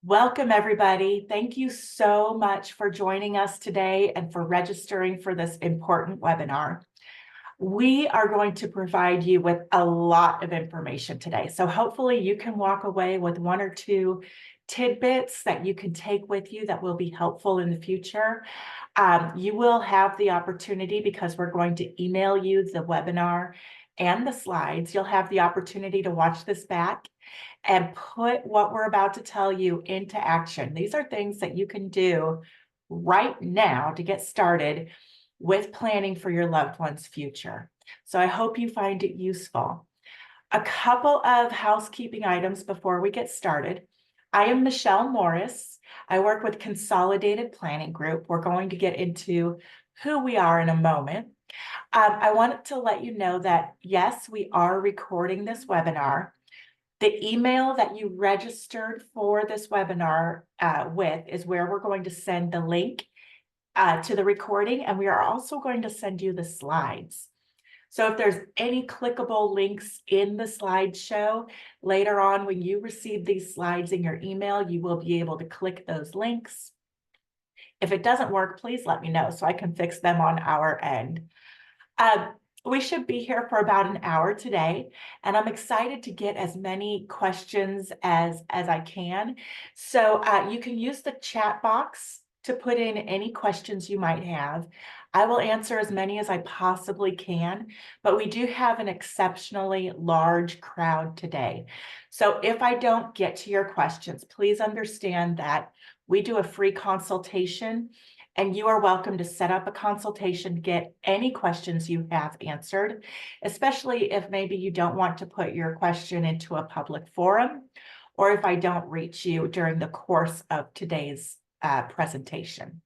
Welcome, everybody. Thank you so much for joining us today and for registering for this important webinar. We are going to provide you with a lot of information today. So hopefully you can walk away with one or two tidbits that you can take with you that will be helpful in the future. You will have the opportunity, because we're going to email you the webinar and the slides. You'll have the opportunity to watch this back and put what we're about to tell you into action. These are things that you can do right now to get started with planning for your loved one's future. So I hope you find it useful. A couple of housekeeping items before we get started. I am Michelle Morris. I work with Consolidated Planning Group. We're going to get into who we are in a moment. I wanted to let you know that, yes, we are recording this webinar. The email that you registered for this webinar with is where we're going to send the link to the recording, and we are also going to send you the slides. So if there's any clickable links in the slideshow, later on when you receive these slides in your email, you will be able to click those links. If it doesn't work, please let me know so I can fix them on our end. We should be here for about an hour today, and I'm excited to get as many questions as I can. So you can use the chat box to put in any questions you might have. I will answer as many as I possibly can, but we do have an exceptionally large crowd today. So if I don't get to your questions, please understand that we do a free consultation, and you are welcome to set up a consultation to get any questions you have answered, especially if maybe you don't want to put your question into a public forum, or if I don't reach you during the course of today's presentation.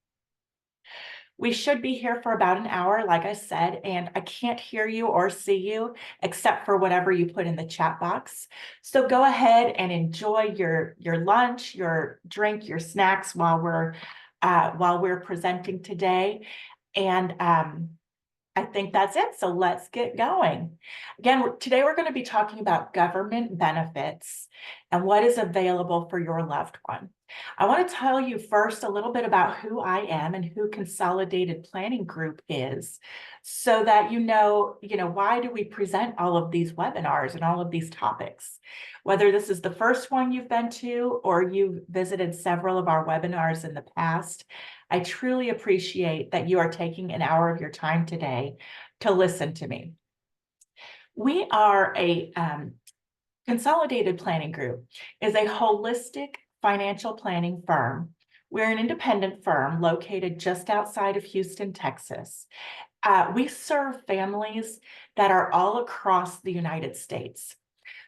We should be here for about an hour, like I said, and I can't hear you or see you except for whatever you put in the chat box. So go ahead and enjoy your lunch, your drink, your snacks while we're presenting today. And I think that's it. So let's get going. Again, today we're going to be talking about government benefits and what is available for your loved one. I want to tell you first a little bit about who I am and who Consolidated Planning Group is, so that you know, why do we present all of these webinars and all of these topics? Whether this is the first one you've been to or you've visited several of our webinars in the past, I truly appreciate that you are taking an hour of your time today to listen to me. We are a Consolidated Planning Group is a holistic financial planning firm. We're an independent firm located just outside of Houston, Texas. We serve families that are all across the United States.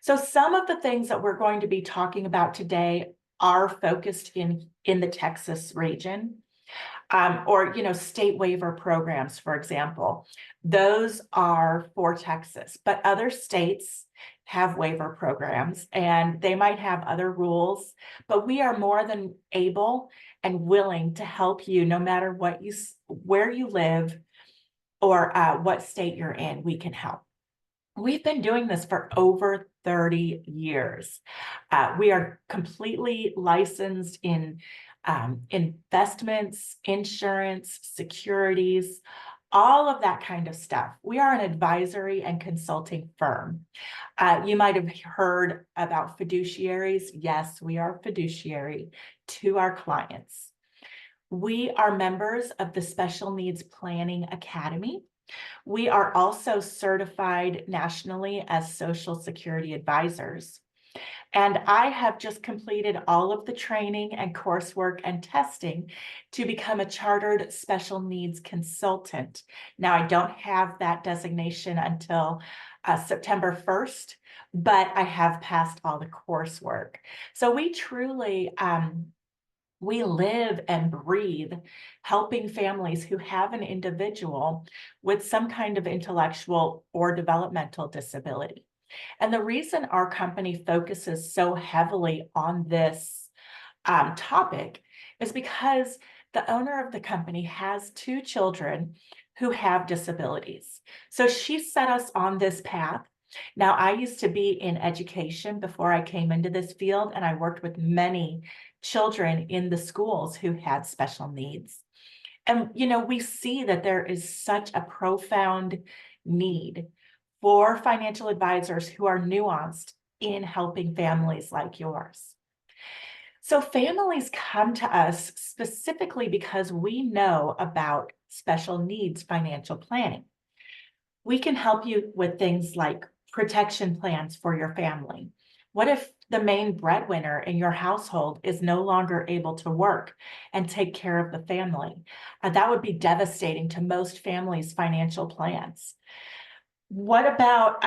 So some of the things that we're going to be talking about today are focused in the Texas region. Or state waiver programs, for example. Those are for Texas, but other states have waiver programs and they might have other rules, but we are more than able and willing to help you no matter where you live or what state you're in. We can help. We've been doing this for over 30 years. We are completely licensed in investments, insurance, securities, all of that kind of stuff. We are an advisory and consulting firm. You might have heard about fiduciaries. Yes, we are fiduciary to our clients. We are members of the Special Needs Planning Academy. We are also certified nationally as Social Security advisors. And I have just completed all of the training and coursework and testing to become a chartered special needs consultant. Now, I don't have that designation until September 1st, but I have passed all the coursework. So we truly, we live and breathe helping families who have an individual with some kind of intellectual or developmental disability. And the reason our company focuses so heavily on this topic is because the owner of the company has two children who have disabilities. So she set us on this path Now, I used to be in education before I came into this field, and I worked with many children in the schools who had special needs. And, we see that there is such a profound need for financial advisors who are nuanced in helping families like yours. So families come to us specifically because we know about special needs financial planning. We can help you with things like protection plans for your family. What if the main breadwinner in your household is no longer able to work and take care of the family? That would be devastating to most families' financial plans. What about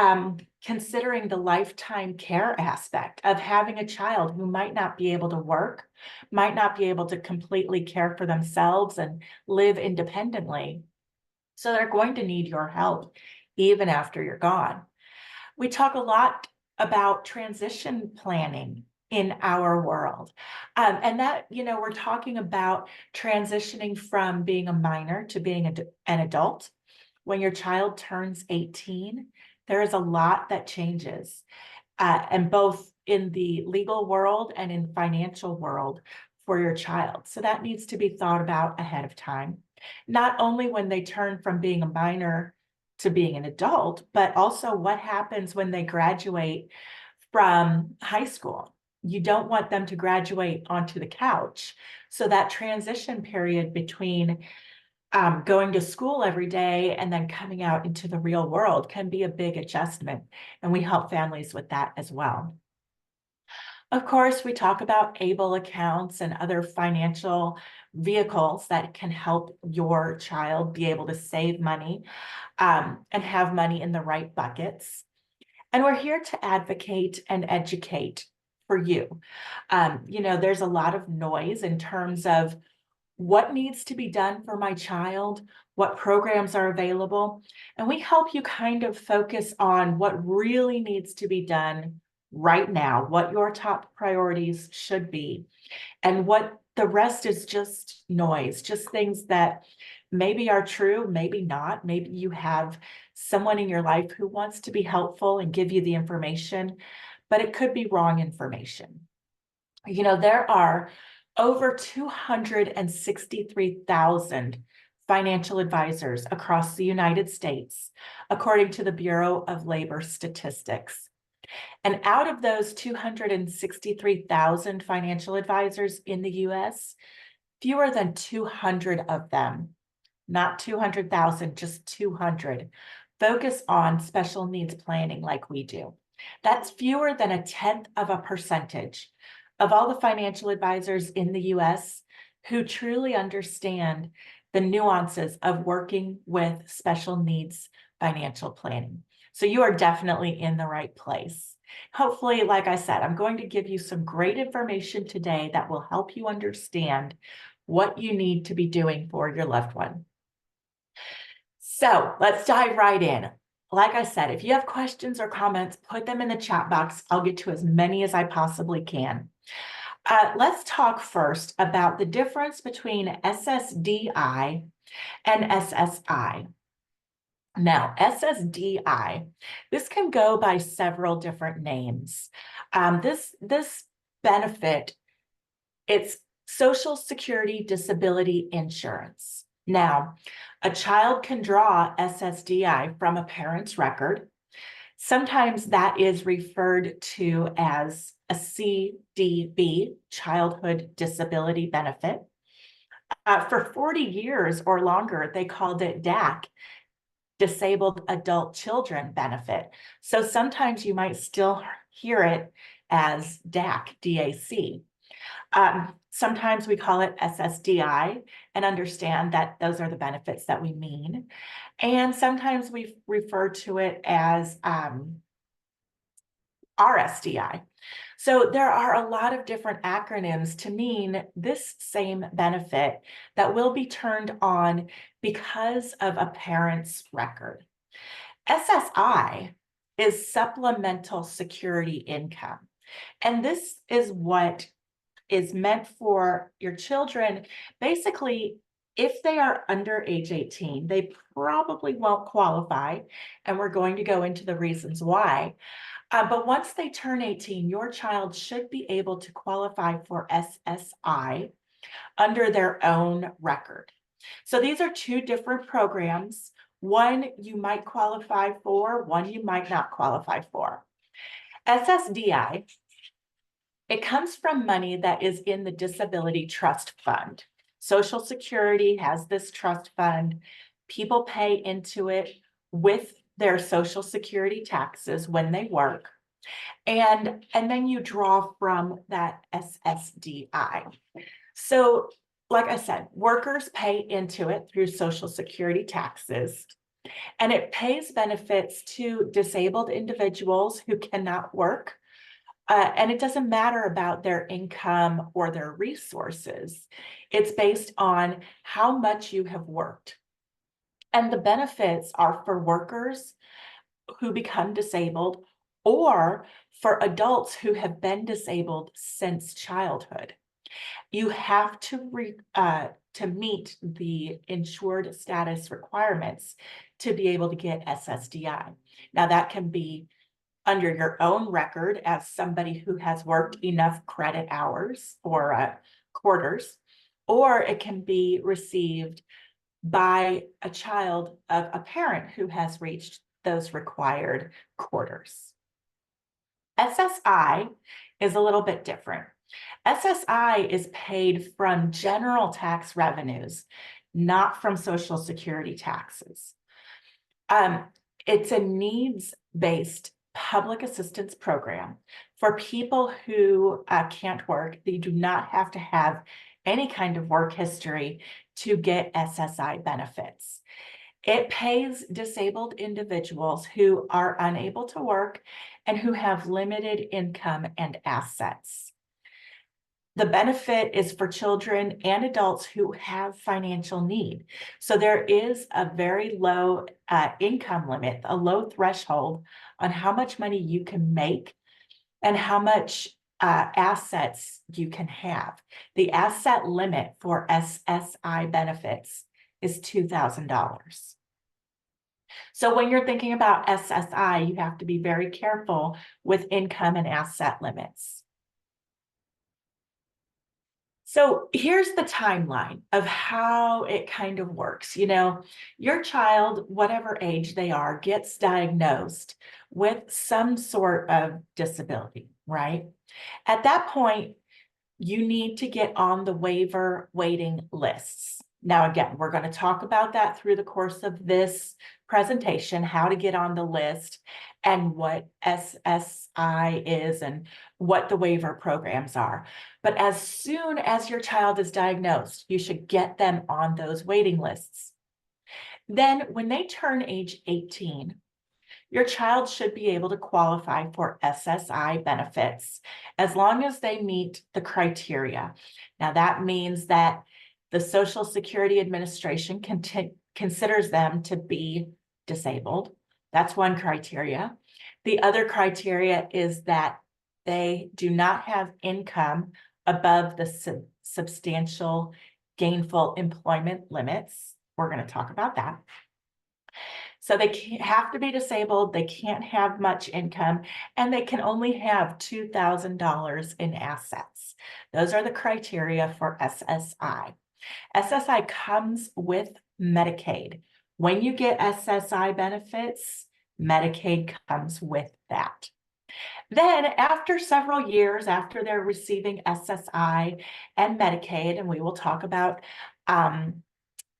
considering the lifetime care aspect of having a child who might not be able to work, might not be able to completely care for themselves and live independently? So they're going to need your help even after you're gone. We talk a lot about transition planning in our world. And that, we're talking about transitioning from being a minor to being an adult. When your child turns 18, there is a lot that changes, and both in the legal world and in financial world for your child. So that needs to be thought about ahead of time, not only when they turn from being a minor to being an adult, but also what happens when they graduate from high school. You don't want them to graduate onto the couch. So that transition period between going to school every day and then coming out into the real world can be a big adjustment. And we help families with that as well. Of course, we talk about ABLE accounts and other financial vehicles that can help your child be able to save money and have money in the right buckets. And we're here to advocate and educate for you. There's a lot of noise in terms of what needs to be done for my child, what programs are available, and we help you kind of focus on what really needs to be done right now, what your top priorities should be, and what the rest is just noise, just things that maybe are true, maybe not. Maybe you have someone in your life who wants to be helpful and give you the information, but it could be wrong information. There are over 263,000 financial advisors across the United States, according to the Bureau of Labor Statistics. And out of those 263,000 financial advisors in the US, fewer than 200 of them, not 200,000, just 200, focus on special needs planning like we do. That's fewer than 0.1% of all the financial advisors in the US who truly understand the nuances of working with special needs financial planning. So you are definitely in the right place. Hopefully, like I said, I'm going to give you some great information today that will help you understand what you need to be doing for your loved one. So let's dive right in. Like I said, if you have questions or comments, put them in the chat box. I'll get to as many as I possibly can. Let's talk first about the difference between SSDI and SSI. Now, SSDI, this can go by several different names. This benefit, it's Social Security Disability Insurance. Now, a child can draw SSDI from a parent's record. Sometimes that is referred to as a CDB, Childhood Disability Benefit. For 40 years or longer, they called it DAC, Disabled Adult Children Benefit. So sometimes you might still hear it as DAC, DAC. Sometimes we call it SSDI and understand that those are the benefits that we mean. And sometimes we refer to it as RSDI. So there are a lot of different acronyms to mean this same benefit that will be turned on because of a parent's record. SSI is supplemental security income. And this is what is meant for your children. Basically, if they are under age 18, they probably won't qualify, and we're going to go into the reasons why. But once they turn 18, your child should be able to qualify for SSI under their own record. So these are two different programs. One you might qualify for, one you might not qualify for. SSDI, it comes from money that is in the Disability Trust Fund. Social Security has this trust fund. People pay into it with their Social Security taxes when they work. And then you draw from that SSDI. So, like I said, workers pay into it through Social Security taxes, and it pays benefits to disabled individuals who cannot work. And it doesn't matter about their income or their resources. It's based on how much you have worked. And the benefits are for workers who become disabled or for adults who have been disabled since childhood. You have to meet the insured status requirements to be able to get SSDI. Now that can be under your own record as somebody who has worked enough credit hours or quarters, or it can be received by a child of a parent who has reached those required quarters. SSI is a little bit different. SSI is paid from general tax revenues, not from Social Security taxes. It's a needs-based public assistance program for people who can't work. They do not have to have any kind of work history to get SSI benefits. It pays disabled individuals who are unable to work and who have limited income and assets. The benefit is for children and adults who have financial need. So there is a very low income limit, a low threshold on how much money you can make and how much assets you can have. The asset limit for SSI benefits is $2,000. So when you're thinking about SSI, you have to be very careful with income and asset limits. So here's the timeline of how it kind of works. You know, your child, whatever age they are, gets diagnosed with some sort of disability, right? At that point, you need to get on the waiver waiting lists. Now, again, we're going to talk about that through the course of this presentation, how to get on the list and what SSI is and what the waiver programs are. But as soon as your child is diagnosed, you should get them on those waiting lists. Then when they turn age 18, your child should be able to qualify for SSI benefits as long as they meet the criteria. Now, that means that the Social Security Administration considers them to be disabled. That's one criteria. The other criteria is that they do not have income above the substantial gainful employment limits. We're going to talk about that. So they have to be disabled, they can't have much income, and they can only have $2,000 in assets. Those are the criteria for SSI. SSI comes with Medicaid. When you get SSI benefits, Medicaid comes with that. Then after several years, after they're receiving SSI and Medicaid, and we will talk about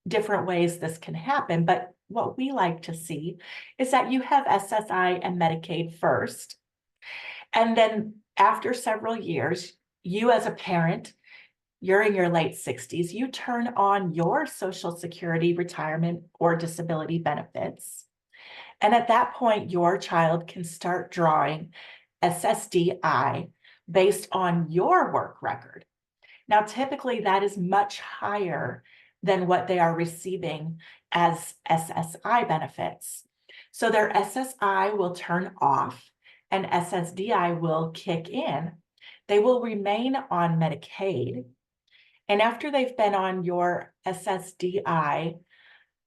different ways this can happen, but what we like to see is that you have SSI and Medicaid first. And then after several years, you as a parent, you're in your late 60s, you turn on your Social Security, retirement, or disability benefits. And at that point, your child can start drawing SSDI based on your work record. Now, typically that is much higher than what they are receiving as SSI benefits. So their SSI will turn off and SSDI will kick in. They will remain on Medicaid. And after they've been on your SSDI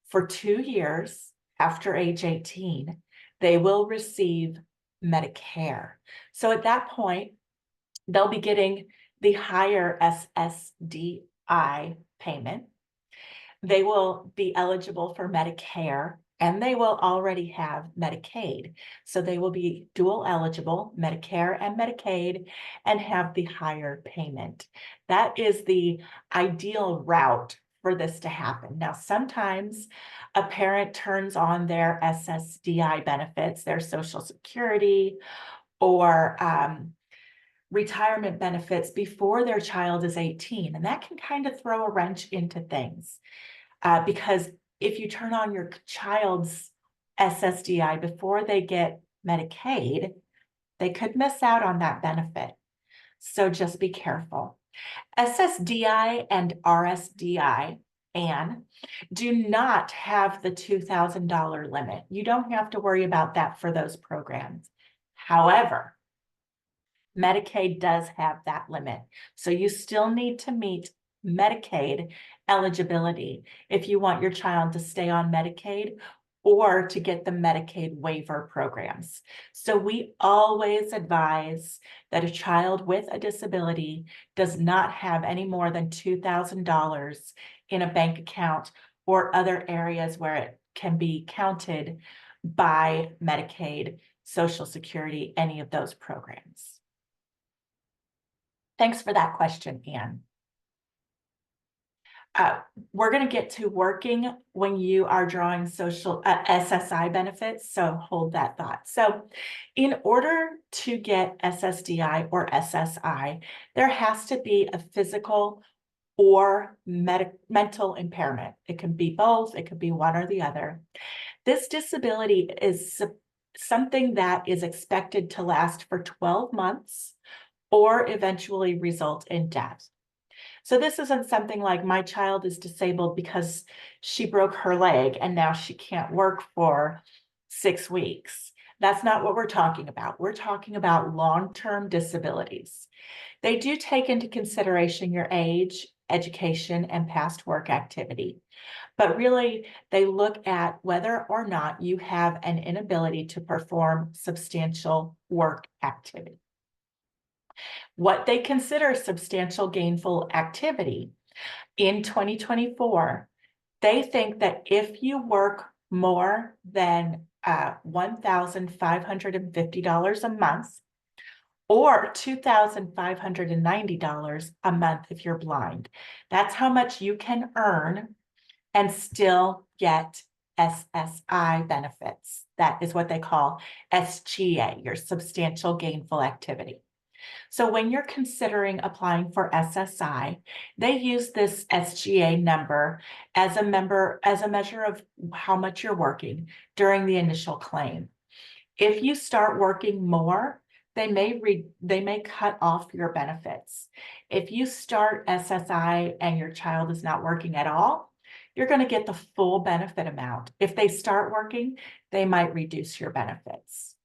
for 2 years after age 18, they will receive Medicare. So at that point, they'll be getting the higher SSDI payment. They will be eligible for Medicare, and they will already have Medicaid. So they will be dual eligible, Medicare and Medicaid, and have the higher payment. That is the ideal route for this to happen. Now, sometimes a parent turns on their SSDI benefits, their Social Security, or retirement benefits before their child is 18. And that can kind of throw a wrench into things because if you turn on your child's SSDI before they get Medicaid, they could miss out on that benefit. So just be careful. SSDI and RSDI do not have the $2,000 limit. You don't have to worry about that for those programs. However, Medicaid does have that limit. So you still need to meet Medicaid eligibility if you want your child to stay on Medicaid or to get the Medicaid waiver programs. So we always advise that a child with a disability does not have any more than $2,000 in a bank account or other areas where it can be counted by Medicaid, Social Security, any of those programs. Thanks for that question, Anne. We're going to get to working when you are drawing social SSI benefits, so hold that thought. So in order to get SSDI or SSI, there has to be a physical or mental impairment. It can be both, it could be one or the other. This disability is something that is expected to last for 12 months or eventually result in death. So this isn't something like my child is disabled because she broke her leg and now she can't work for 6 weeks. That's not what we're talking about. We're talking about long-term disabilities. They do take into consideration your age, education, and past work activity. But really, they look at whether or not you have an inability to perform substantial work activity. What they consider substantial gainful activity in 2024, they think that if you work more than $1,550 a month or $2,590 a month if you're blind, that's how much you can earn and still get SSI benefits. That is what they call SGA, your substantial gainful activity. So when you're considering applying for SSI, they use this SGA number as a measure of how much you're working during the initial claim. If you start working more, they may cut off your benefits. If you start SSI and your child is not working at all, you're going to get the full benefit amount. If they start working, they might reduce your benefits.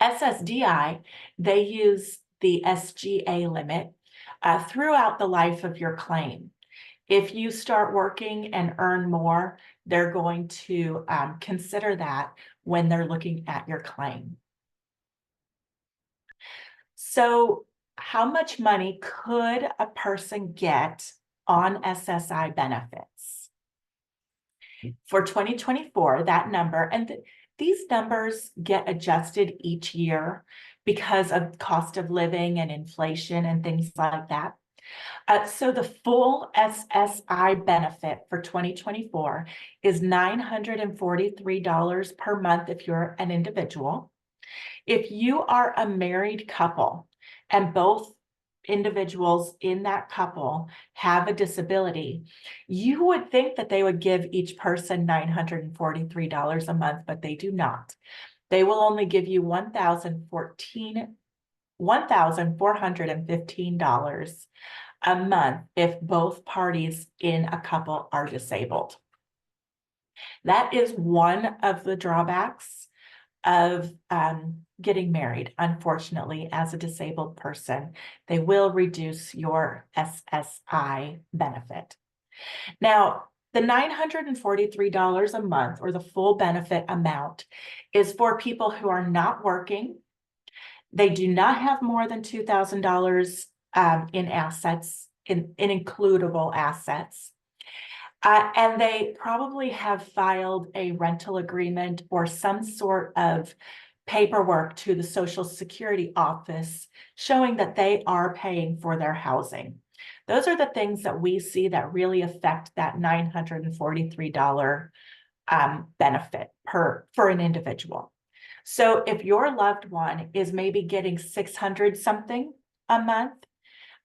SSDI, they use the SGA limit throughout the life of your claim. If you start working and earn more, they're going to consider that when they're looking at your claim. So how much money could a person get on SSI benefits? For 2024, that number, and these numbers get adjusted each year because of cost of living and inflation and things like that. So the full SSI benefit for 2024 is $943 per month if you're an individual. If you are a married couple and both individuals in that couple have a disability, you would think that they would give each person $943 a month, but they do not. They will only give you $1,415 a month if both parties in a couple are disabled. That is one of the drawbacks of getting married, unfortunately, as a disabled person, they will reduce your SSI benefit. Now, the $943 a month, or the full benefit amount, is for people who are not working. They do not have more than $2,000 in assets, in includable assets. And they probably have filed a rental agreement or some sort of paperwork to the Social Security office showing that they are paying for their housing. Those are the things that we see that really affect that $943 benefit for an individual. So if your loved one is maybe getting 600 something a month,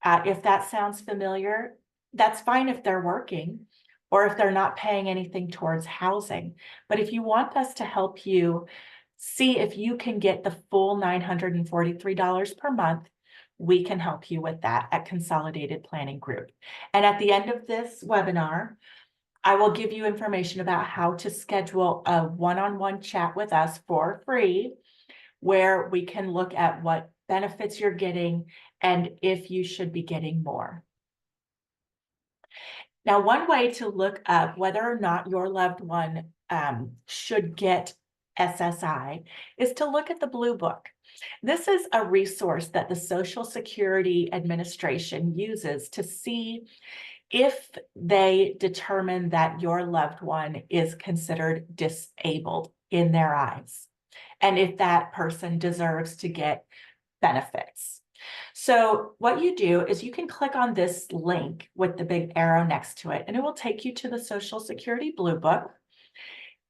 if that sounds familiar, that's fine if they're working or if they're not paying anything towards housing. But if you want us to help you see if you can get the full $943 per month, we can help you with that at Consolidated Planning Group. And at the end of this webinar, I will give you information about how to schedule a one-on-one chat with us for free, where we can look at what benefits you're getting and if you should be getting more. Now, one way to look up whether or not your loved one should get SSI is to look at the Blue Book. This is a resource that the Social Security Administration uses to see if they determine that your loved one is considered disabled in their eyes, and if that person deserves to get benefits. So what you do is you can click on this link with the big arrow next to it, and it will take you to the Social Security Blue Book.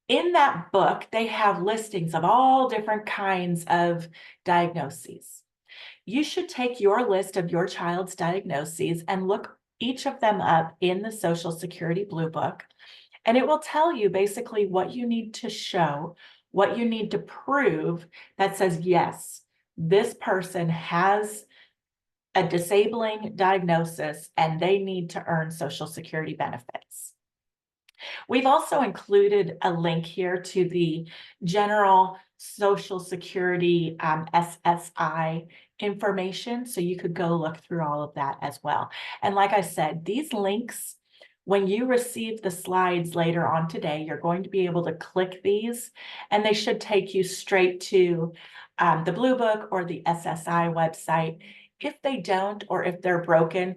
In that book, they have listings of all different kinds of diagnoses. You should take your list of your child's diagnoses and look each of them up in the Social Security Blue Book, and it will tell you basically what you need to show, what you need to prove that says, yes, this person has a disabling diagnosis and they need to earn Social Security benefits. We've also included a link here to the general Social Security SSI information, so you could go look through all of that as well. And like I said, these links, when you receive the slides later on today, you're going to be able to click these, and they should take you straight to the Blue Book or the SSI website. If they don't, or if they're broken,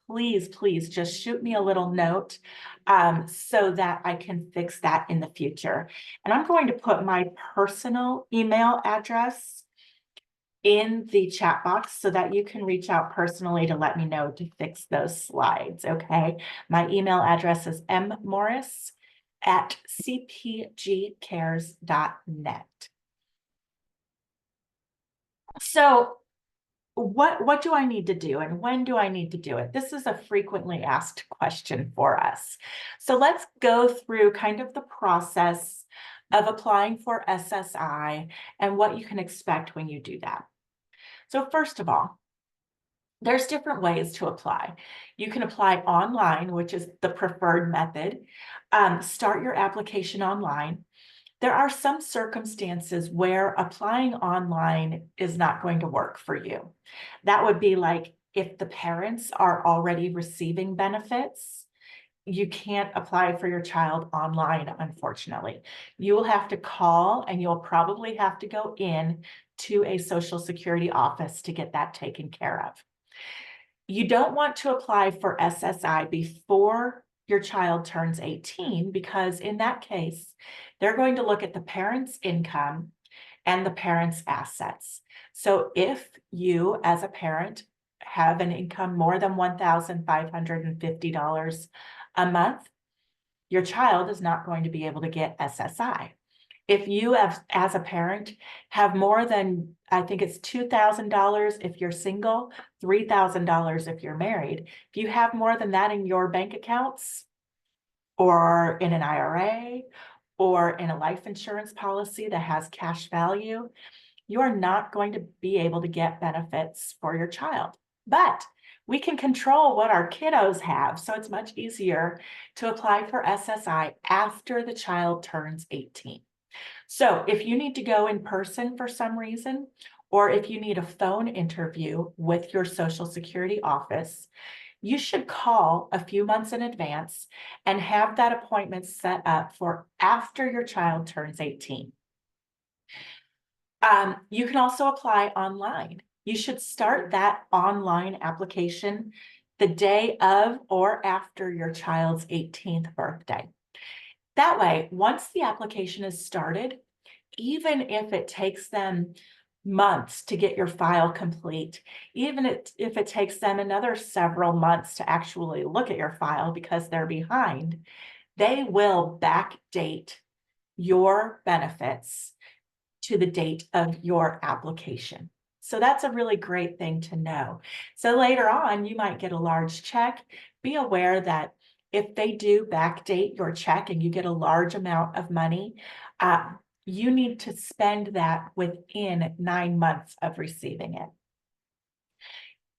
please just shoot me a little note so that I can fix that in the future. And I'm going to put my personal email address in the chat box so that you can reach out personally to let me know to fix those slides, okay? My email address is mmorris@cpgcares.net. So what do I need to do and when do I need to do it? This is a frequently asked question for us. So let's go through kind of the process of applying for SSI and what you can expect when you do that. So first of all, there's different ways to apply. You can apply online, which is the preferred method. Start your application online. There are some circumstances where applying online is not going to work for you. That would be like if the parents are already receiving benefits, you can't apply for your child online, unfortunately. You will have to call, and you'll probably have to go in to a Social Security office to get that taken care of. You don't want to apply for SSI before your child turns 18, because in that case, they're going to look at the parent's income and the parent's assets. So if you, as a parent, have an income more than $1,550 a month, your child is not going to be able to get SSI. If you, as a parent, have more than, I think it's $2,000 if you're single, $3,000 if you're married, if you have more than that in your bank accounts or in an IRA or in a life insurance policy that has cash value, you are not going to be able to get benefits for your child. But we can control what our kiddos have, so it's much easier to apply for SSI after the child turns 18. So if you need to go in person for some reason, or if you need a phone interview with your Social Security office, you should call a few months in advance and have that appointment set up for after your child turns 18. You can also apply online. You should start that online application the day of or after your child's 18th birthday. That way, once the application is started, even if it takes them months to get your file complete, even if it takes them another several months to actually look at your file because they're behind, they will backdate your benefits to the date of your application. So that's a really great thing to know. So later on, you might get a large check. Be aware that if they do backdate your check and you get a large amount of money, you need to spend that within 9 months of receiving it.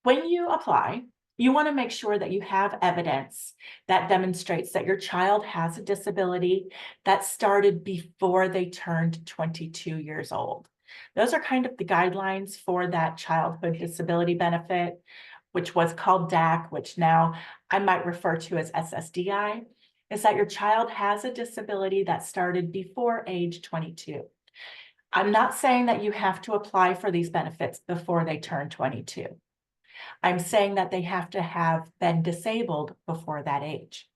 When you apply, you want to make sure that you have evidence that demonstrates that your child has a disability that started before they turned 22 years old. Those are kind of the guidelines for that childhood disability benefit, which was called DAC, which now I might refer to as SSDI, is that your child has a disability that started before age 22. I'm not saying that you have to apply for these benefits before they turn 22. I'm saying that they have to have been disabled before that age.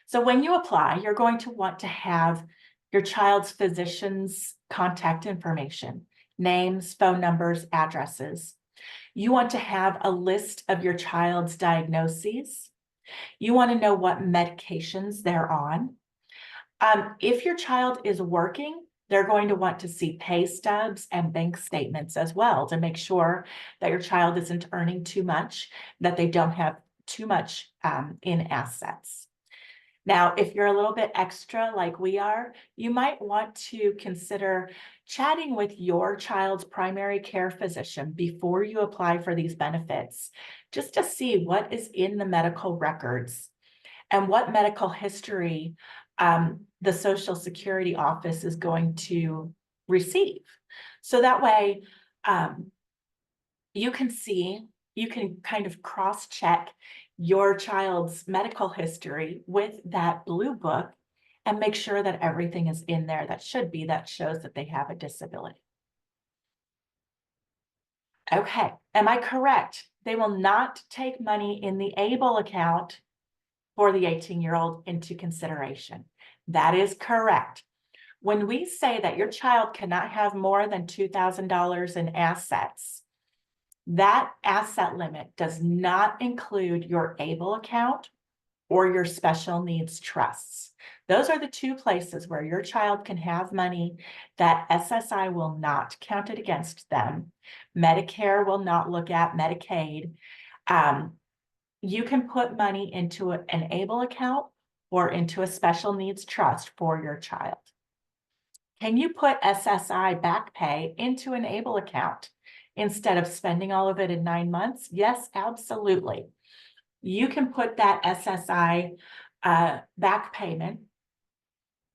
So when you apply, you're going to want to have your child's physician's contact information, names, phone numbers, addresses. You want to have a list of your child's diagnoses. You want to know what medications they're on. If your child is working, they're going to want to see pay stubs and bank statements as well to make sure that your child isn't earning too much, that they don't have too much in assets. Now, if you're a little bit extra like we are, you might want to consider chatting with your child's primary care physician before you apply for these benefits, just to see what is in the medical records and what medical history the Social Security office is going to receive. So that way you can kind of cross-check your child's medical history with that blue book and make sure that everything is in there that should be, that shows that they have a disability. Okay, am I correct? They will not take money in the ABLE account for the 18-year-old into consideration. That is correct. When we say that your child cannot have more than $2,000 in assets, that asset limit does not include your ABLE account or your special needs trusts. Those are the two places where your child can have money that SSI will not count it against them. Medicare will not look at Medicaid. You can put money into an ABLE account or into a special needs trust for your child. Can you put SSI back pay into an ABLE account instead of spending all of it in 9 months? Yes, absolutely. You can put that SSI back payment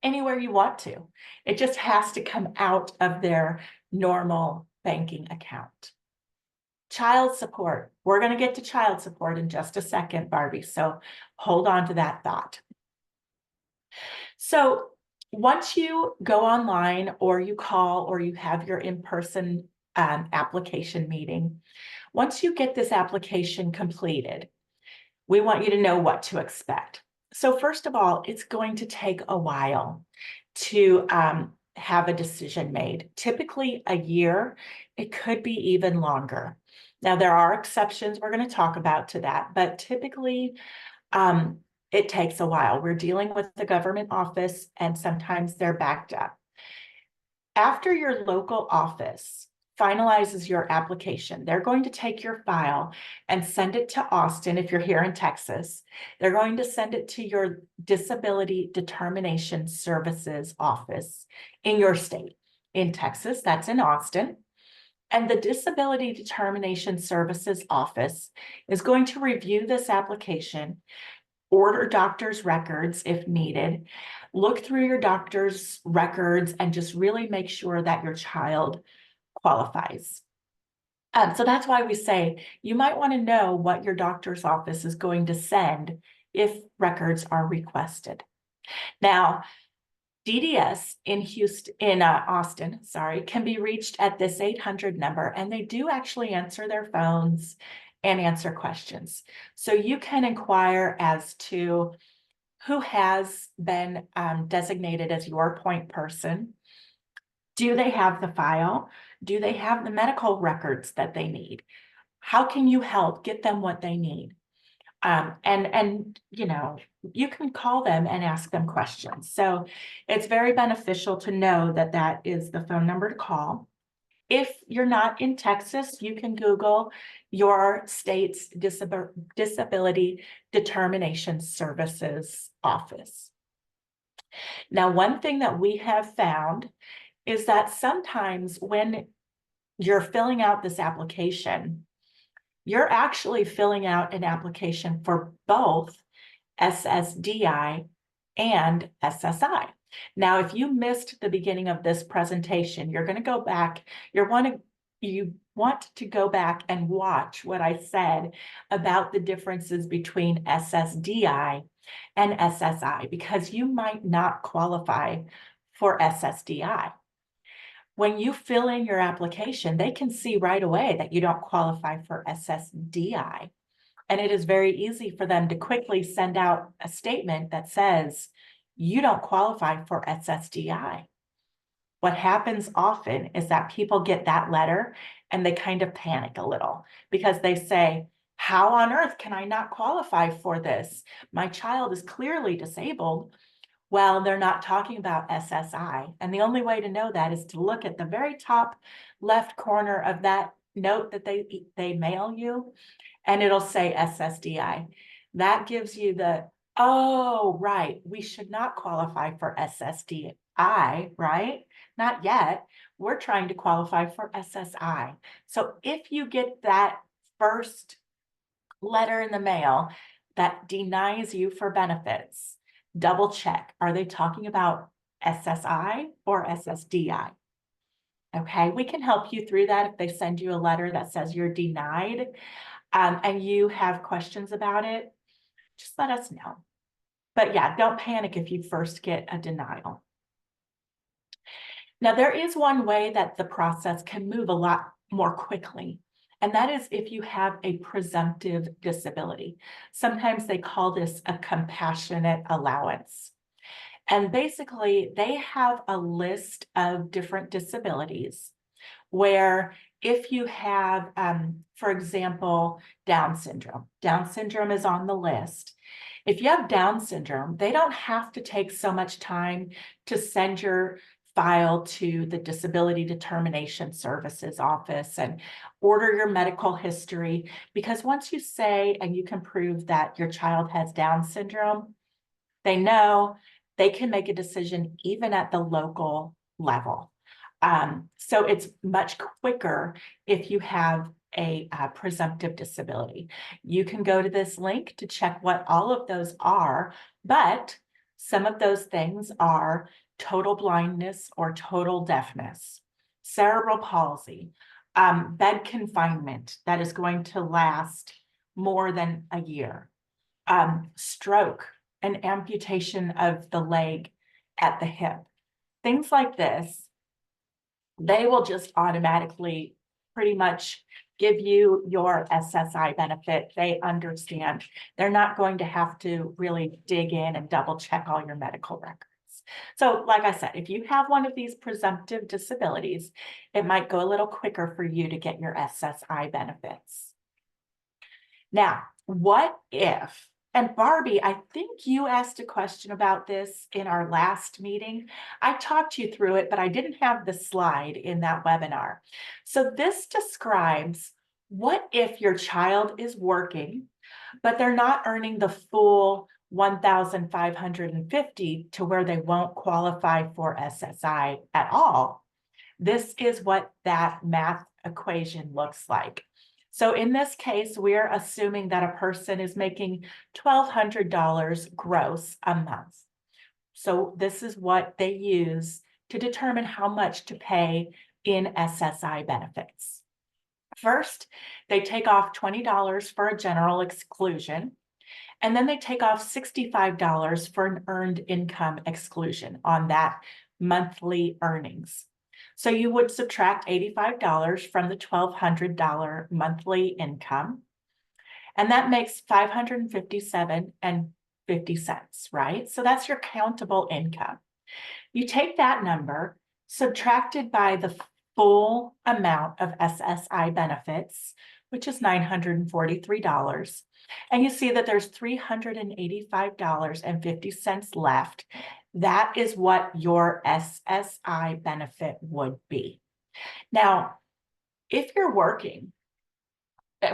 anywhere you want to. It just has to come out of their normal banking account. Child support. We're going to get to child support in just a second, Barbie. So hold on to that thought. So once you go online or you call or you have your in-person application meeting, once you get this application completed, we want you to know what to expect. So first of all, it's going to take a while to have a decision made. Typically a year, it could be even longer. Now, there are exceptions we're going to talk about to that, but typically it takes a while. We're dealing with the government office and sometimes they're backed up. After your local office finalizes your application, they're going to take your file and send it to Austin if you're here in Texas. They're going to send it to your Disability Determination Services office in your state. In Texas, that's in Austin. And the Disability Determination Services office is going to review this application, order doctor's records if needed, look through your doctor's records and just really make sure that your child qualifies. So that's why we say you might want to know what your doctor's office is going to send if records are requested. Now, DDS in Austin, can be reached at this 800 number, and they do actually answer their phones and answer questions. So you can inquire as to who has been designated as your point person. Do they have the file? Do they have the medical records that they need? How can you help get them what they need? And you know, you can call them and ask them questions. So it's very beneficial to know that that is the phone number to call. If you're not in Texas, you can Google your state's Disability Determination Services office. Now, one thing that we have found is that sometimes when you're filling out this application, you're actually filling out an application for both SSDI and SSI. Now, if you missed the beginning of this presentation, you're going to go back. You want to go back and watch what I said about the differences between SSDI and SSI, because you might not qualify for SSDI. When you fill in your application, they can see right away that you don't qualify for SSDI. And it is very easy for them to quickly send out a statement that says, you don't qualify for SSDI. What happens often is that people get that letter and they kind of panic a little because they say, how on earth can I not qualify for this? My child is clearly disabled. Well, they're not talking about SSI. And the only way to know that is to look at the very top left corner of that note that they mail you, and it'll say SSDI. That gives you the, oh, right, we should not qualify for SSDI, right? Not yet. We're trying to qualify for SSI. So if you get that first letter in the mail that denies you for benefits, double check. Are they talking about SSI or SSDI? Okay, we can help you through that if they send you a letter that says you're denied and you have questions about it, just let us know. But yeah, don't panic if you first get a denial. Now, there is one way that the process can move a lot more quickly, and that is if you have a presumptive disability. Sometimes they call this a compassionate allowance. And basically, they have a list of different disabilities where if you have, for example, Down syndrome is on the list. If you have Down syndrome, they don't have to take so much time to send your file to the Disability Determination Services office and order your medical history, because once you say and you can prove that your child has Down syndrome, they know they can make a decision even at the local level. So it's much quicker if you have a presumptive disability. You can go to this link to check what all of those are, but some of those things are total blindness or total deafness, cerebral palsy, bed confinement that is going to last more than a year, stroke, an amputation of the leg at the hip, things like this. They will just automatically pretty much give you your SSI benefit. They understand. They're not going to have to really dig in and double check all your medical records. So like I said, if you have one of these presumptive disabilities, it might go a little quicker for you to get your SSI benefits. Now, what if, and Barbie, I think you asked a question about this in our last meeting. I talked you through it, but I didn't have the slide in that webinar. So this describes what if your child is working, but they're not earning the full 1,550 to where they won't qualify for SSI at all. This is what that math equation looks like. So in this case, we're assuming that a person is making $1,200 gross a month. So this is what they use to determine how much to pay in SSI benefits. First, they take off $20 for a general exclusion, and then they take off $65 for an earned income exclusion on that monthly earnings. So you would subtract $85 from the $1,200 monthly income, and that makes $557.50, right? So that's your countable income. You take that number, subtracted by the full amount of SSI benefits, which is $943, and you see that there's $385.50 left. That is what your SSI benefit would be. Now, if you're working,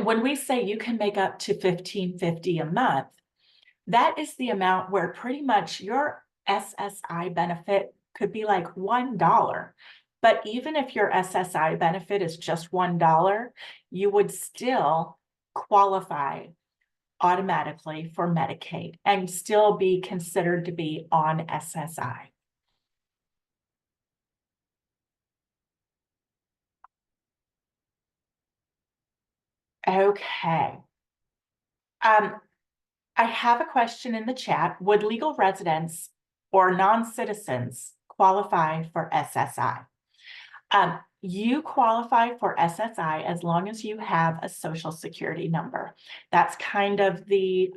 when we say you can make up to $1,550 a month, that is the amount where pretty much your SSI benefit could be like $1. But even if your SSI benefit is just $1, you would still qualify automatically for Medicaid and still be considered to be on SSI. Okay. I have a question in the chat. Would legal residents or non-citizens qualify for SSI? You qualify for SSI as long as you have a social security number. That's kind of the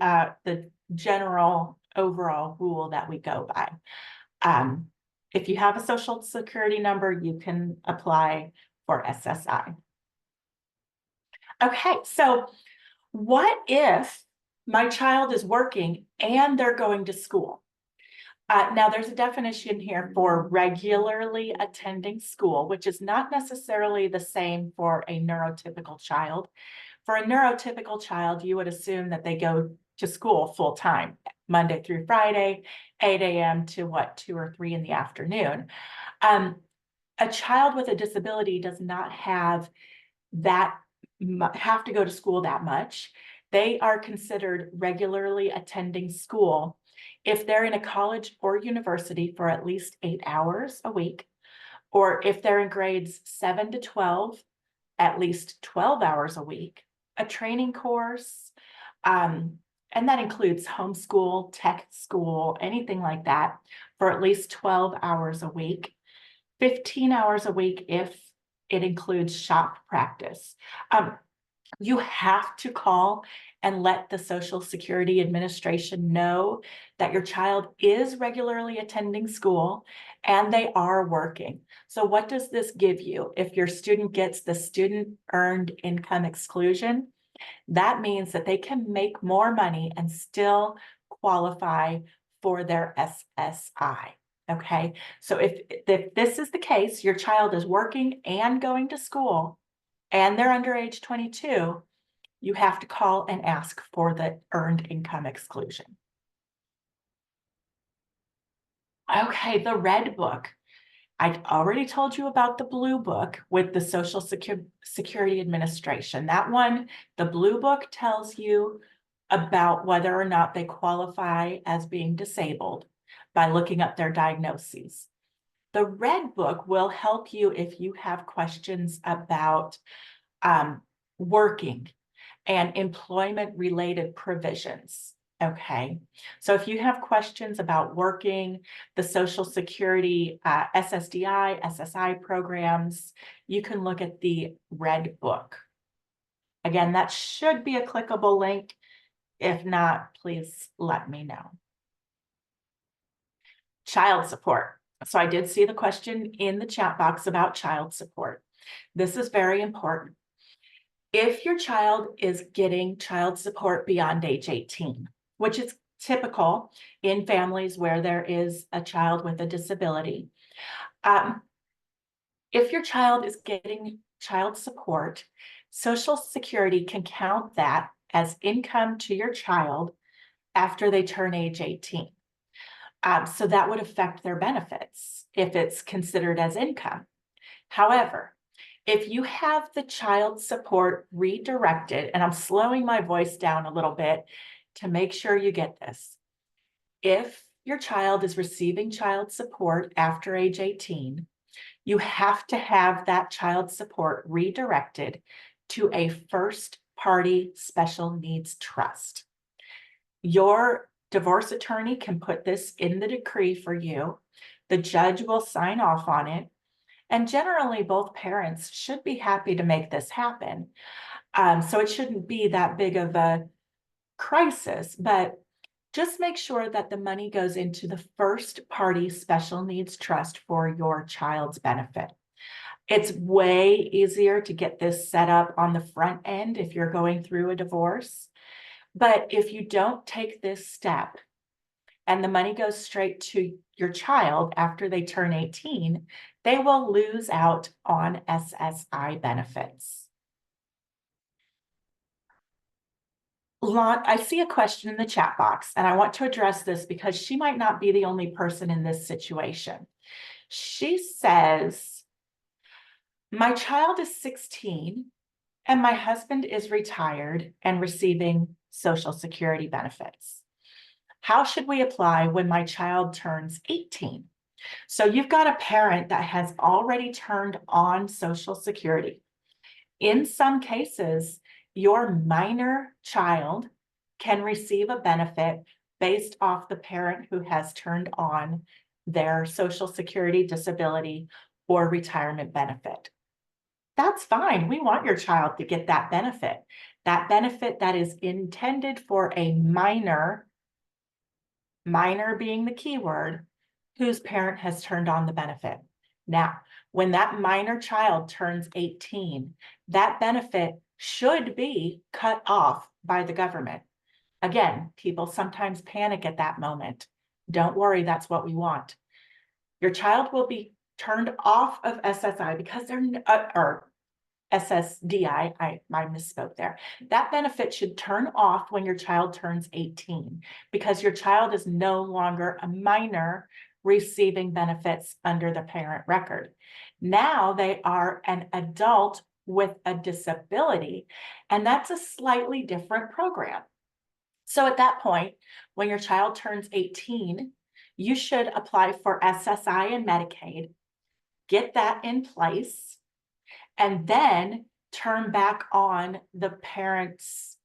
general overall rule that we go by. If you have a social security number, you can apply for SSI. Okay, so what if my child is working and they're going to school? Now, there's a definition here for regularly attending school, which is not necessarily the same for a neurotypical child. For a neurotypical child, you would assume that they go to school full time, Monday through Friday, 8 a.m. to 2 or 3 in the afternoon. A child with a disability does not have to go to school that much. They are considered regularly attending school if they're in a college or university for at least 8 hours a week, or if they're in grades 7 to 12, at least 12 hours a week, a training course, and that includes homeschool, tech school, anything like that, for at least 12 hours a week, 15 hours a week if it includes shop practice. You have to call and let the Social Security Administration know that your child is regularly attending school and they are working. So what does this give you? If your student gets the student earned income exclusion, that means that they can make more money and still qualify for their SSI. Okay, so if this is the case, your child is working and going to school, and they're under age 22, you have to call and ask for the earned income exclusion. Okay, the red book. I already told you about the blue book with the Social Security Administration. That one, the blue book tells you about whether or not they qualify as being disabled by looking up their diagnoses. The red book will help you if you have questions about working and employment-related provisions. Okay, so if you have questions about working, the Social Security, SSDI, SSI programs, you can look at the red book. Again, that should be a clickable link. If not, please let me know. Child support. So I did see the question in the chat box about child support. This is very important. If your child is getting child support beyond age 18, which is typical in families where there is a child with a disability, if your child is getting child support, Social Security can count that as income to your child after they turn age 18. So that would affect their benefits if it's considered as income. However, If you have the child support redirected, and I'm slowing my voice down a little bit to make sure you get this. If your child is receiving child support after age 18, you have to have that child support redirected to a first party special needs trust. Your divorce attorney can put this in the decree for you. The judge will sign off on it. And generally, both parents should be happy to make this happen. So it shouldn't be that big of a crisis, but just make sure that the money goes into the first party special needs trust for your child's benefit. It's way easier to get this set up on the front end if you're going through a divorce. But if you don't take this step and the money goes straight to your child after they turn 18, they will lose out on SSI benefits. I see a question in the chat box, and I want to address this because she might not be the only person in this situation. She says, my child is 16 and my husband is retired and receiving Social Security benefits. How should we apply when my child turns 18? So you've got a parent that has already turned on Social Security. In some cases, your minor child can receive a benefit based off the parent who has turned on their Social Security, disability, or retirement benefit. That's fine. We want your child to get that benefit that is intended for a minor being the key word, whose parent has turned on the benefit. Now, when that minor child turns 18, that benefit should be cut off by the government. Again, people sometimes panic at that moment. Don't worry, that's what we want. Your child will be turned off of SSI because they're, or SSDI, I misspoke there. That benefit should turn off when your child turns 18 because your child is no longer a minor receiving benefits under the parent record. Now they are an adult with a disability, and that's a slightly different program. So at that point, when your child turns 18, you should apply for SSI and Medicaid, get that in place, and then turn back on the parents,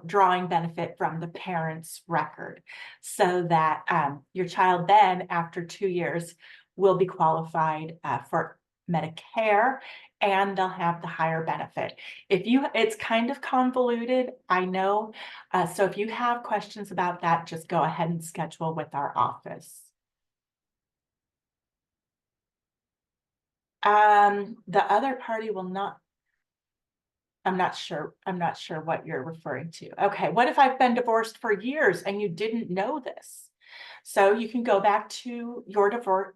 drawing benefit from the parents' record so that your child then, after 2 years, will be qualified for Medicare, and they'll have the higher benefit. It's kind of convoluted, I know. So if you have questions about that, just go ahead and schedule with our office. The other party will not. I'm not sure what you're referring to. Okay, what if I've been divorced for years and you didn't know this? So you can go back to your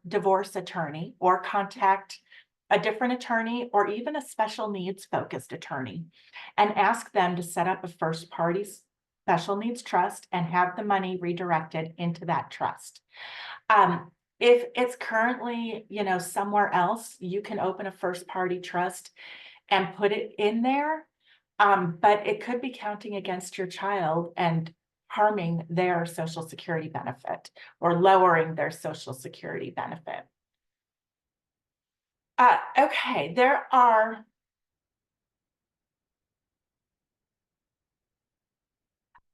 divorce attorney or contact a different attorney or even a special needs focused attorney and ask them to set up a first party special needs trust and have the money redirected into that trust. If it's currently, somewhere else, you can open a first party trust and put it in there. But it could be counting against your child and harming their Social Security benefit or lowering their Social Security benefit. Okay, there are.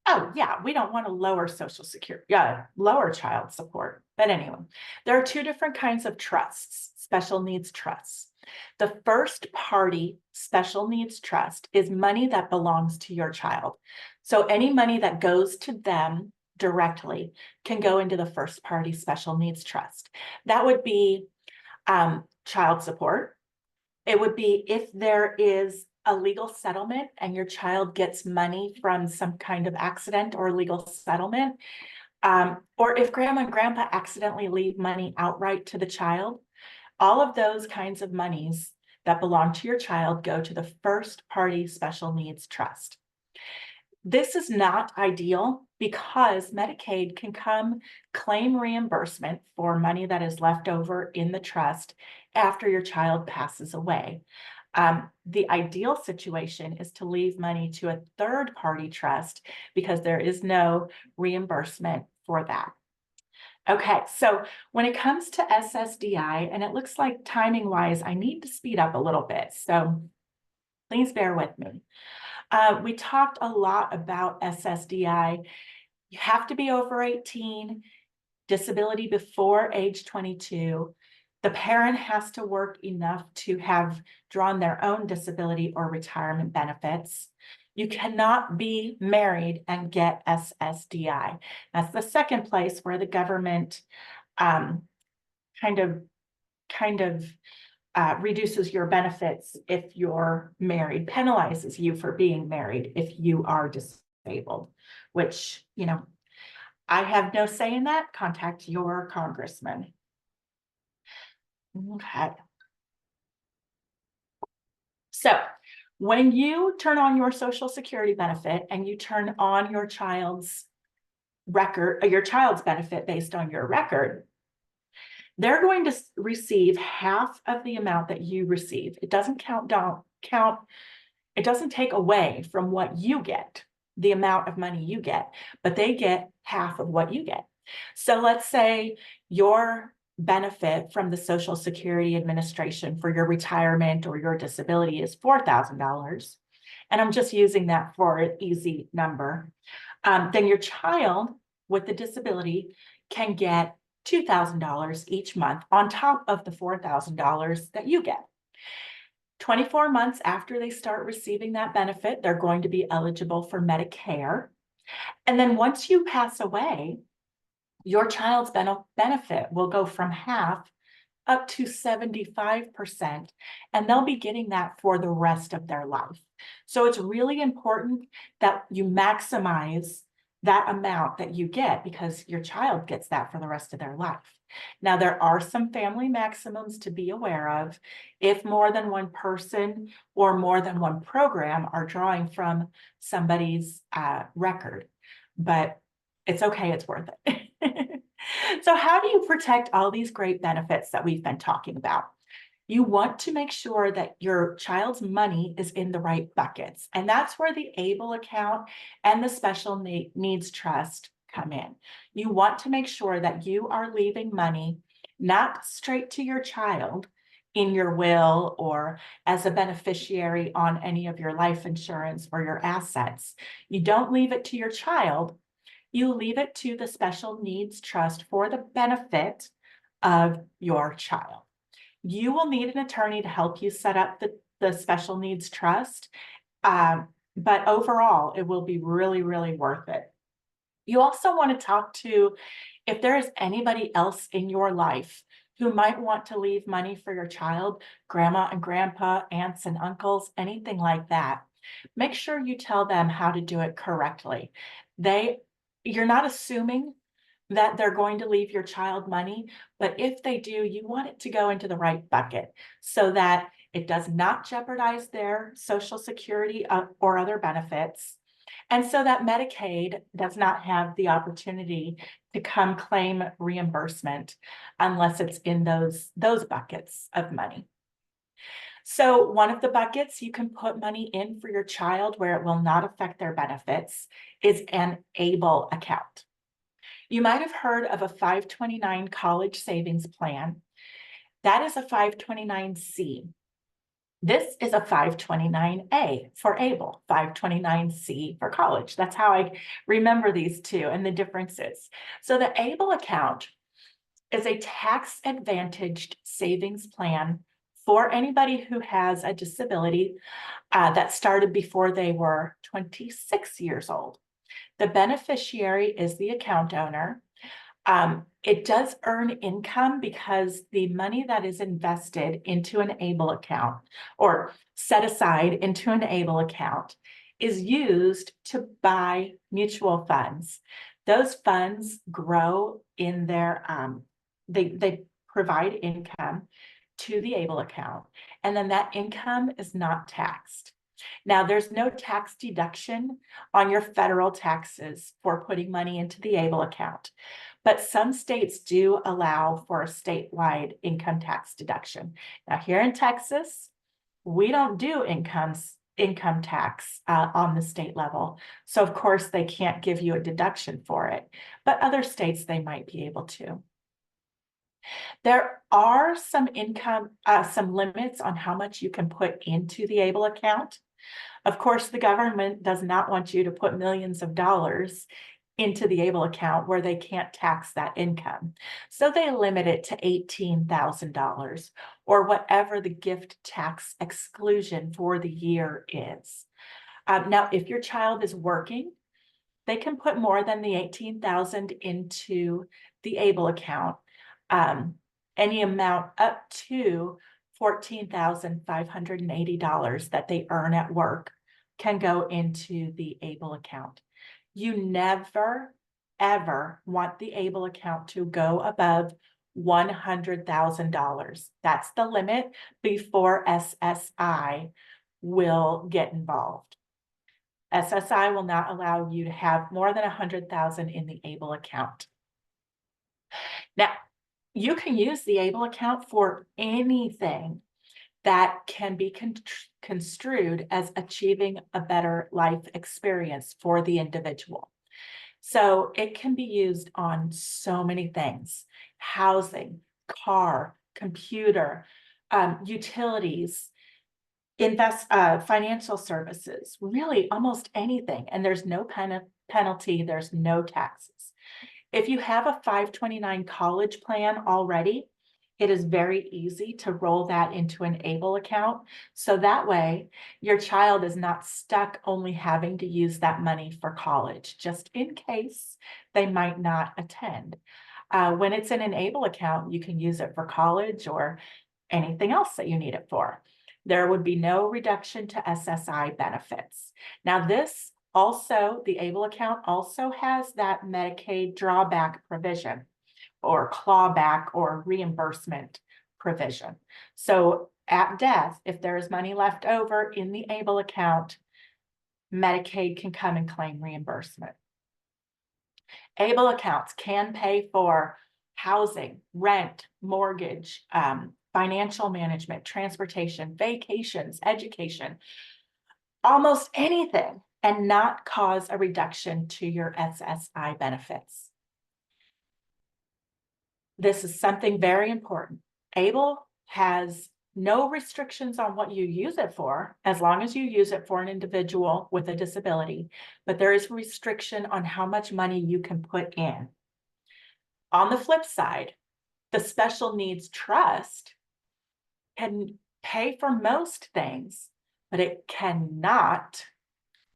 Oh, yeah, we don't want to lower Social Security, lower child support. But anyway, there are two different kinds of trusts, special needs trusts. The first party special needs trust is money that belongs to your child. So any money that goes to them directly can go into the first party special needs trust. That would be child support. It would be if there is a legal settlement and your child gets money from some kind of accident or legal settlement, or if grandma and grandpa accidentally leave money outright to the child, all of those kinds of monies that belong to your child go to the first party special needs trust. This is not ideal because Medicaid can claim reimbursement for money that is left over in the trust after your child passes away. The ideal situation is to leave money to a third-party trust because there is no reimbursement for that. Okay, so when it comes to SSDI, and it looks like timing-wise, I need to speed up a little bit, so please bear with me. We talked a lot about SSDI. You have to be over 18, disability before age 22. The parent has to work enough to have drawn their own disability or retirement benefits. You cannot be married and get SSDI. That's the second place where the government kind of reduces your benefits if you're married, penalizes you for being married if you are disabled, which, you know, I have no say in that. Contact your congressman. Okay. So when you turn on your Social Security benefit and you turn on your child's record, your child's benefit based on your record, they're going to receive half of the amount that you receive. It doesn't it doesn't take away from what you get, the amount of money you get, but they get half of what you get. So let's say your benefit from the Social Security Administration for your retirement or your disability is $4,000. And I'm just using that for an easy number. Then your child with the disability can get $2,000 each month on top of the $4,000 that you get. 24 months after they start receiving that benefit, they're going to be eligible for Medicare. And then once you pass away, your child's benefit will go from half up to 75%, and they'll be getting that for the rest of their life. So it's really important that you maximize that amount that you get because your child gets that for the rest of their life. Now, there are some family maximums to be aware of if more than one person or more than one program are drawing from somebody's record, but it's okay, it's worth it. So how do you protect all these great benefits that we've been talking about? You want to make sure that your child's money is in the right buckets. And that's where the ABLE account and the special needs trust come in. You want to make sure that you are leaving money not straight to your child in your will or as a beneficiary on any of your life insurance or your assets. You don't leave it to your child. You leave it to the special needs trust for the benefit of your child. You will need an attorney to help you set up the special needs trust, but overall, it will be really, really worth it. You also want to talk to, if there is anybody else in your life who might want to leave money for your child, grandma and grandpa, aunts and uncles, anything like that. Make sure you tell them how to do it correctly. You're not assuming that they're going to leave your child money, but if they do, you want it to go into the right bucket so that it does not jeopardize their Social Security or other benefits, and so that Medicaid does not have the opportunity to come claim reimbursement unless it's in those buckets of money. So one of the buckets you can put money in for your child where it will not affect their benefits is an ABLE account. You might have heard of a 529 college savings plan. That is a 529C. This is a 529A for ABLE, 529C for college. That's how I remember these two and the differences. So the ABLE account is a tax-advantaged savings plan for anybody who has a disability that started before they were 26 years old. The beneficiary is the account owner. It does earn income because the money that is invested into an ABLE account or set aside into an ABLE account is used to buy mutual funds. Those funds grow in their, they provide income to the ABLE account, and then that income is not taxed. Now, there's no tax deduction on your federal taxes for putting money into the ABLE account, but some states do allow for a statewide income tax deduction. Now, here in Texas, We don't do income tax on the state level. So of course they can't give you a deduction for it, but other states they might be able to. There are some limits on how much you can put into the ABLE account. Of course, the government does not want you to put millions of dollars into the ABLE account where they can't tax that income. So they limit it to $18,000 or whatever the gift tax exclusion for the year is. Now, if your child is working, they can put more than the $18,000 into the ABLE account. Any amount up to $14,580 that they earn at work can go into the ABLE account. You never, ever want the ABLE account to go above $100,000. That's the limit before SSI will get involved. SSI will not allow you to have more than $100,000 in the ABLE account. Now, you can use the ABLE account for anything that can be construed as achieving a better life experience for the individual. So it can be used on so many things: housing, car, computer, utilities, financial services, really almost anything. And there's no penalty, there's no taxes. If you have a 529 college plan already, it is very easy to roll that into an ABLE account. So that way your child is not stuck only having to use that money for college, just in case they might not attend. When it's in an ABLE account, you can use it for college or anything else that you need it for. There would be no reduction to SSI benefits. Now this also, the ABLE account also has that Medicaid drawback provision or clawback or reimbursement provision. So at death, if there is money left over in the ABLE account, Medicaid can come and claim reimbursement. ABLE accounts can pay for housing, rent, mortgage, financial management, transportation, vacations, education, almost anything, and not cause a reduction to your SSI benefits. This is something very important. ABLE has no restrictions on what you use it for, as long as you use it for an individual with a disability, but there is restriction on how much money you can put in. On the flip side, the special needs trust can pay for most things, but it cannot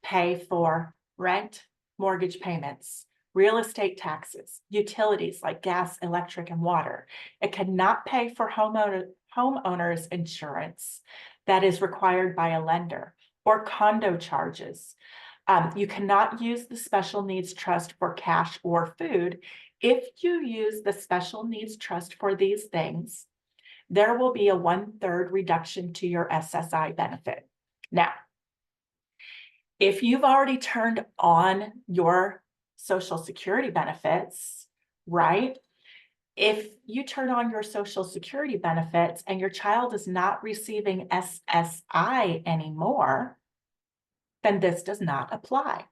pay for rent, mortgage payments, real estate taxes, utilities like gas, electric, and water. It cannot pay for homeowners insurance that is required by a lender or condo charges. You cannot use the special needs trust for cash or food. If you use the special needs trust for these things, there will be a 1/3 reduction to your SSI benefit. Now, if you've already turned on your Social Security benefits, right? If you turn on your Social Security benefits and your child is not receiving SSI anymore, then this does not apply,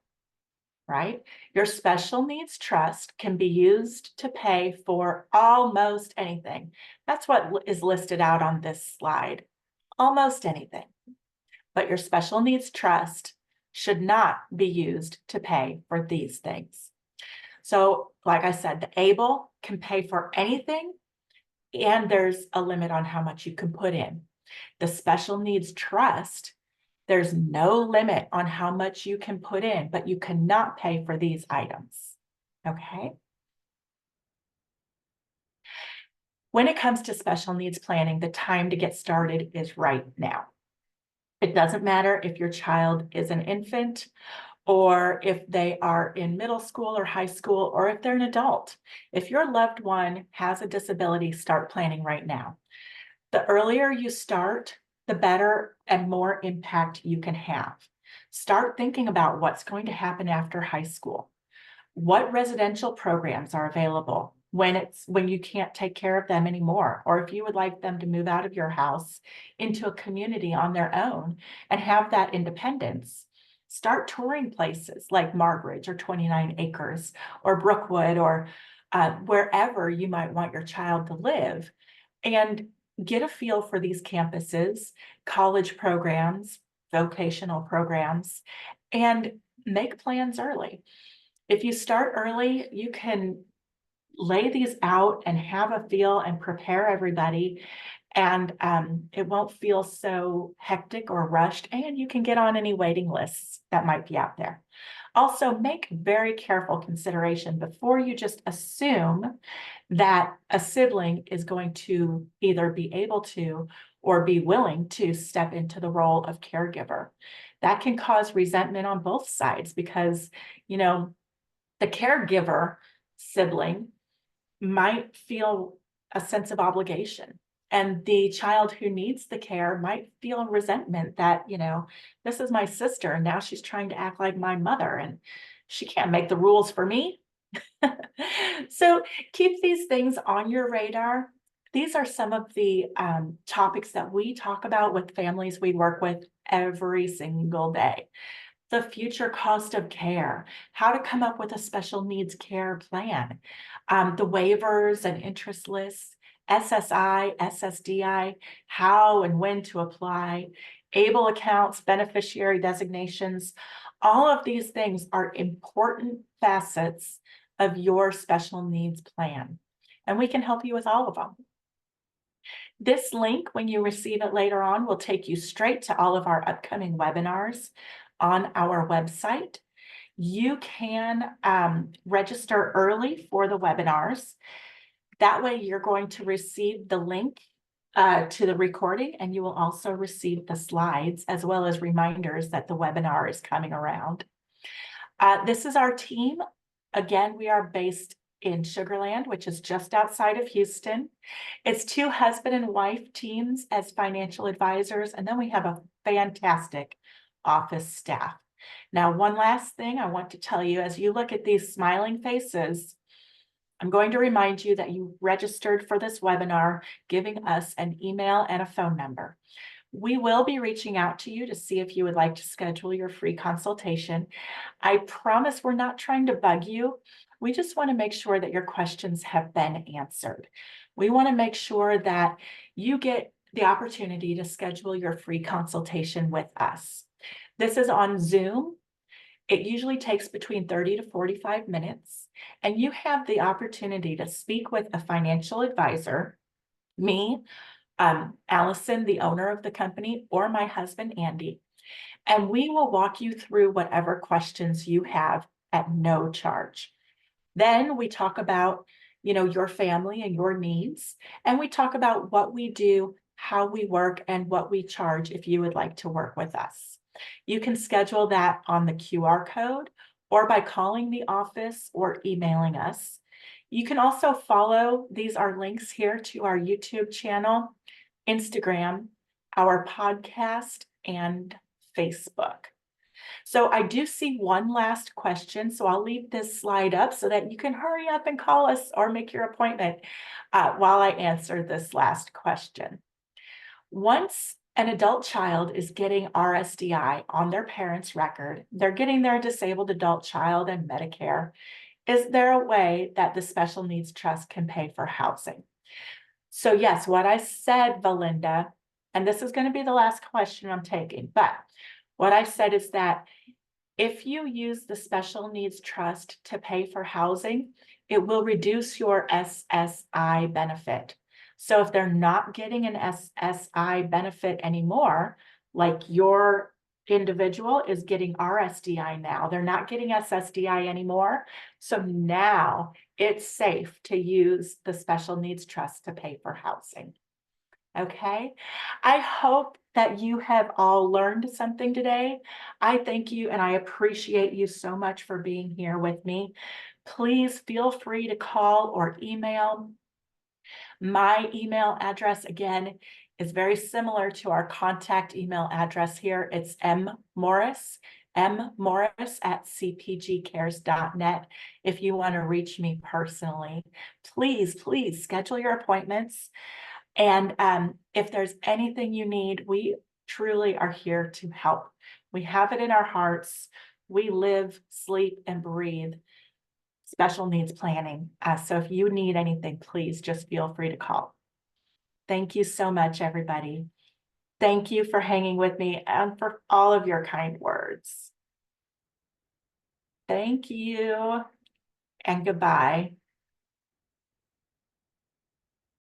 right? Your special needs trust can be used to pay for almost anything. That's what is listed out on this slide, almost anything. But your special needs trust should not be used to pay for these things. So, like I said, the ABLE can pay for anything, and there's a limit on how much you can put in. The special needs trust, there's no limit on how much you can put in, but you cannot pay for these items, okay? When it comes to special needs planning, the time to get started is right now. It doesn't matter if your child is an infant or if they are in middle school or high school, or if they're an adult. If your loved one has a disability, start planning right now. The earlier you start, the better and more impact you can have. Start thinking about what's going to happen after high school. What residential programs are available? when you can't take care of them anymore, or if you would like them to move out of your house into a community on their own and have that independence. Start touring places like Margaret or 29 Acres or Brookwood or wherever you might want your child to live, and get a feel for these campuses, college programs, vocational programs, and make plans early. If you start early, you can lay these out and have a feel and prepare everybody. And it won't feel so hectic or rushed, and you can get on any waiting lists that might be out there. Also, make very careful consideration before you just assume that a sibling is going to either be able to or be willing to step into the role of caregiver. That can cause resentment on both sides because, you know, the caregiver sibling might feel a sense of obligation. And the child who needs the care might feel resentment that, you know, this is my sister and now she's trying to act like my mother and she can't make the rules for me. So keep these things on your radar. These are some of the topics that we talk about with families we work with every single day. The future cost of care, how to come up with a special needs care plan, the waivers and interest lists, SSI, SSDI, how and when to apply, ABLE accounts, beneficiary designations. All of these things are important facets of your special needs plan, and we can help you with all of them. This link, when you receive it later on, will take you straight to all of our upcoming webinars on our website. You can register early for the webinars. That way you're going to receive the link to the recording, and you will also receive the slides as well as reminders that the webinar is coming around. This is our team. Again, we are based in Sugar Land, which is just outside of Houston. It's 2 husband and wife teams as financial advisors, and then we have a fantastic office staff. Now, one last thing I want to tell you, as you look at these smiling faces, I'm going to remind you that you registered for this webinar, giving us an email and a phone number. We will be reaching out to you to see if you would like to schedule your free consultation. I promise we're not trying to bug you. We just want to make sure that your questions have been answered. We want to make sure that you get the opportunity to schedule your free consultation with us. This is on Zoom. It usually takes between 30 to 45 minutes, and you have the opportunity to speak with a financial advisor, me, Allison, the owner of the company, or my husband, Andy, and we will walk you through whatever questions you have at no charge. Then we talk about, you know, your family and your needs, and we talk about what we do, how we work, and what we charge if you would like to work with us. You can schedule that on the QR code or by calling the office or emailing us. You can also follow, these are links here to our YouTube channel, Instagram, our podcast, and Facebook. So I do see one last question, so I'll leave this slide up so that you can hurry up and call us or make your appointment while I answer this last question. Once an adult child is getting RSDI on their parents' record, they're getting their disabled adult child and Medicare. Is there a way that the Special Needs Trust can pay for housing? So yes, what I said, Valinda, and this is going to be the last question I'm taking, but what I said is that if you use the Special Needs Trust to pay for housing, it will reduce your SSI benefit. So if they're not getting an SSI benefit anymore, like your individual is getting RSDI now, they're not getting SSDI anymore. So now it's safe to use the Special Needs Trust to pay for housing. Okay, I hope that you have all learned something today. I thank you and I appreciate you so much for being here with me. Please feel free to call or email. My email address again is very similar to our contact email address here. It's mmorris@cpgcares.net. If you want to reach me personally, please schedule your appointments. And if there's anything you need, we truly are here to help. We have it in our hearts. We live, sleep, and breathe special needs planning. So if you need anything, please just feel free to call. Thank you so much, everybody. Thank you for hanging with me and for all of your kind words. Thank you and goodbye.